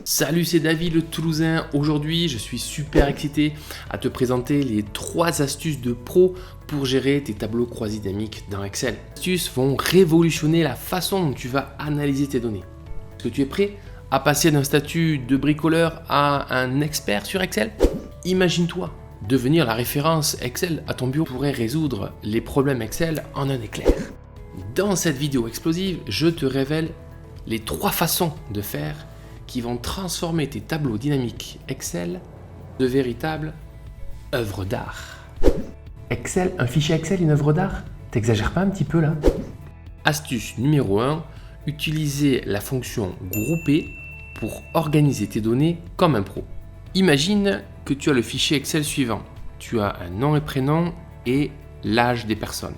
Salut, c'est David le Toulousain. Aujourd'hui, je suis super excité à te présenter les 3 astuces de pro pour gérer tes tableaux croisés dynamiques dans Excel. Les astuces vont révolutionner la façon dont tu vas analyser tes données. Est-ce que tu es prêt à passer d'un statut de bricoleur à un expert sur Excel? Imagine-toi devenir la référence Excel à ton bureau pourrait résoudre les problèmes Excel en un éclair. Dans cette vidéo explosive, je te révèle les 3 façons de faire qui vont transformer tes tableaux dynamiques Excel de véritables œuvres d'art. Excel, un fichier Excel, une œuvre d'art? T'exagères pas un petit peu là? Astuce numéro 1, utiliser la fonction grouper pour organiser tes données comme un pro. Imagine que tu as le fichier Excel suivant. Tu as un nom et prénom et l'âge des personnes.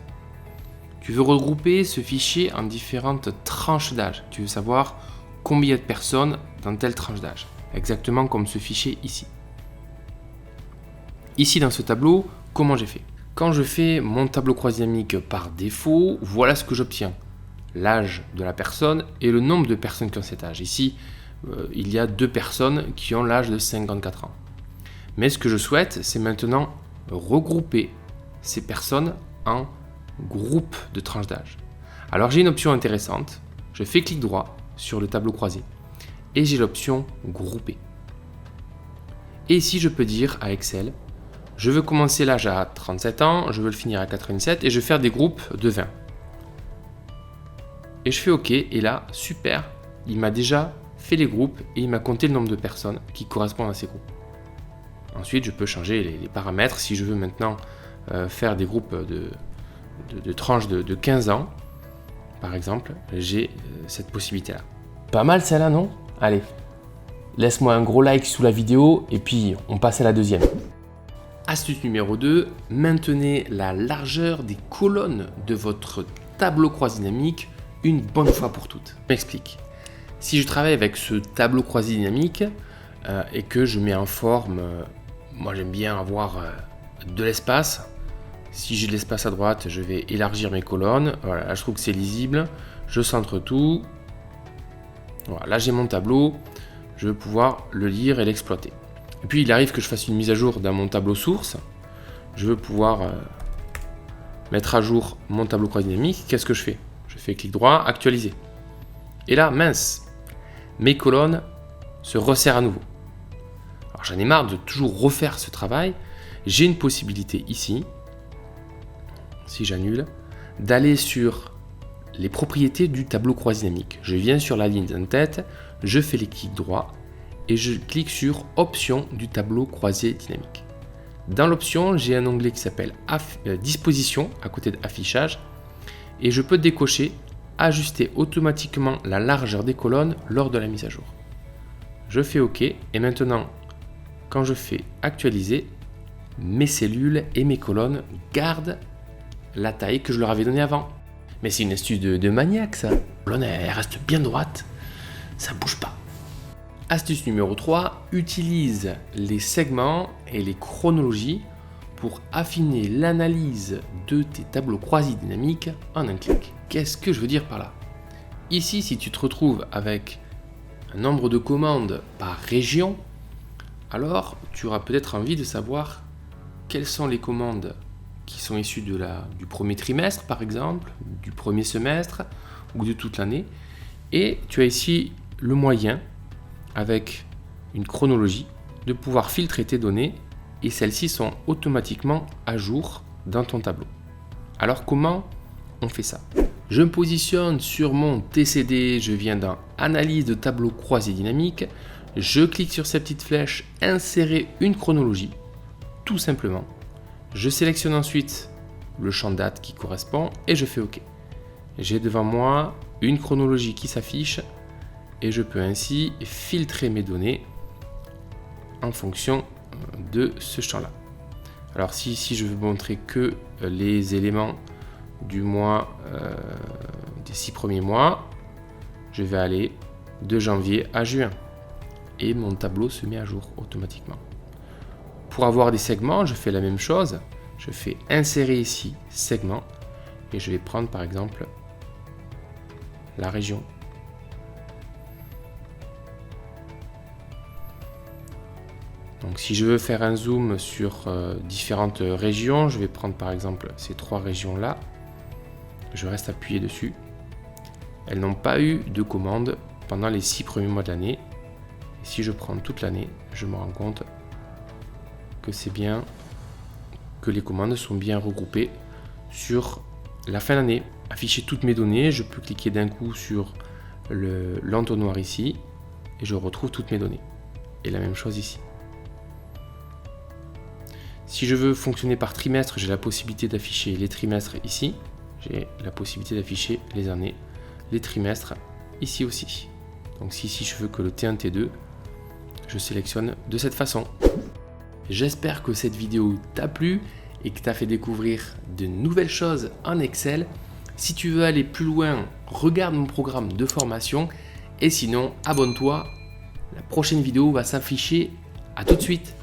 Tu veux regrouper ce fichier en différentes tranches d'âge. Tu veux savoir combien de personnes dans telle tranche d'âge. Exactement comme ce fichier ici. Ici dans ce tableau, comment j'ai fait? Quand je fais mon tableau croisé dynamique par défaut, voilà ce que j'obtiens. L'âge de la personne et le nombre de personnes qui ont cet âge. Ici, il y a 2 personnes qui ont l'âge de 54 ans. Mais ce que je souhaite, c'est maintenant regrouper ces personnes en groupes de tranches d'âge. Alors j'ai une option intéressante. Je fais clic droit sur le tableau croisé et j'ai l'option grouper. Et ici, je peux dire à Excel, je veux commencer l'âge à 37 ans, je veux le finir à 87 et je veux faire des groupes de 20. Et je fais OK et là, super, il m'a déjà fait les groupes et il m'a compté le nombre de personnes qui correspondent à ces groupes. Ensuite, je peux changer les paramètres. Si je veux maintenant faire des groupes de tranches de 15 ans, par exemple, j'ai cette possibilité-là. Pas mal celle-là, non? Allez, laisse-moi un gros like sous la vidéo et puis on passe à la deuxième. Astuce numéro 2, maintenez la largeur des colonnes de votre tableau croisé dynamique une bonne fois pour toutes. Je m'explique. Si je travaille avec ce tableau croisé dynamique et que je mets en forme, moi j'aime bien avoir de l'espace. Si j'ai de l'espace à droite, je vais élargir mes colonnes. Voilà, là je trouve que c'est lisible. Je centre tout. Voilà, là j'ai mon tableau. Je vais pouvoir le lire et l'exploiter. Et puis il arrive que je fasse une mise à jour dans mon tableau source. Je veux pouvoir mettre à jour mon tableau croisé dynamique. Qu'est-ce que je fais? Je fais clic droit, actualiser. Et là, mince, mes colonnes se resserrent à nouveau. Alors j'en ai marre de toujours refaire ce travail. J'ai une possibilité ici, si j'annule, d'aller sur les propriétés du tableau croisé dynamique. Je viens sur la ligne d'en-tête, je fais les clics droits et je clique sur Options du tableau croisé dynamique. Dans l'option, j'ai un onglet qui s'appelle Disposition à côté d'Affichage et je peux décocher Ajuster automatiquement la largeur des colonnes lors de la mise à jour. Je fais OK et maintenant, quand je fais Actualiser, mes cellules et mes colonnes gardent la taille que je leur avais donnée avant. Mais c'est une astuce de maniaque ça. La colonne elle reste bien droite, ça bouge pas. Astuce numéro 3, utilise les segments et les chronologies pour affiner l'analyse de tes tableaux croisés dynamiques en un clic. Qu'est-ce que je veux dire par là? Ici, si tu te retrouves avec un nombre de commandes par région, alors tu auras peut-être envie de savoir quelles sont les commandes qui sont issues du premier trimestre, par exemple, du premier semestre ou de toute l'année. Et tu as ici le moyen, avec une chronologie, de pouvoir filtrer tes données et celles-ci sont automatiquement à jour dans ton tableau. Alors comment on fait ça? Je me positionne sur mon TCD, je viens dans Analyse de tableau croisé dynamique, je clique sur cette petite flèche Insérer une chronologie, tout simplement. Je sélectionne ensuite le champ date qui correspond et je fais OK. J'ai devant moi une chronologie qui s'affiche et je peux ainsi filtrer mes données en fonction de ce champ-là. Alors si je veux montrer que les éléments du mois, des 6 premiers mois, je vais aller de janvier à juin et mon tableau se met à jour automatiquement. Pour avoir des segments, je fais la même chose. Je fais insérer ici segment et je vais prendre par exemple la région. Donc si je veux faire un zoom sur différentes régions, je vais prendre par exemple ces 3 régions-là. Je reste appuyé dessus. Elles n'ont pas eu de commande pendant les 6 premiers mois de l'année. Si je prends toute l'année, je me rends compte que c'est bien, que les commandes sont bien regroupées sur la fin d'année. Afficher toutes mes données, je peux cliquer d'un coup sur l'entonnoir ici et je retrouve toutes mes données. Et la même chose ici. Si je veux fonctionner par trimestre, j'ai la possibilité d'afficher les trimestres ici. J'ai la possibilité d'afficher les années, les trimestres ici aussi. Donc si ici je veux que le T1, T2, je sélectionne de cette façon. J'espère que cette vidéo t'a plu et que t'a fait découvrir de nouvelles choses en Excel. Si tu veux aller plus loin, regarde mon programme de formation et sinon abonne-toi. La prochaine vidéo va s'afficher. À tout de suite.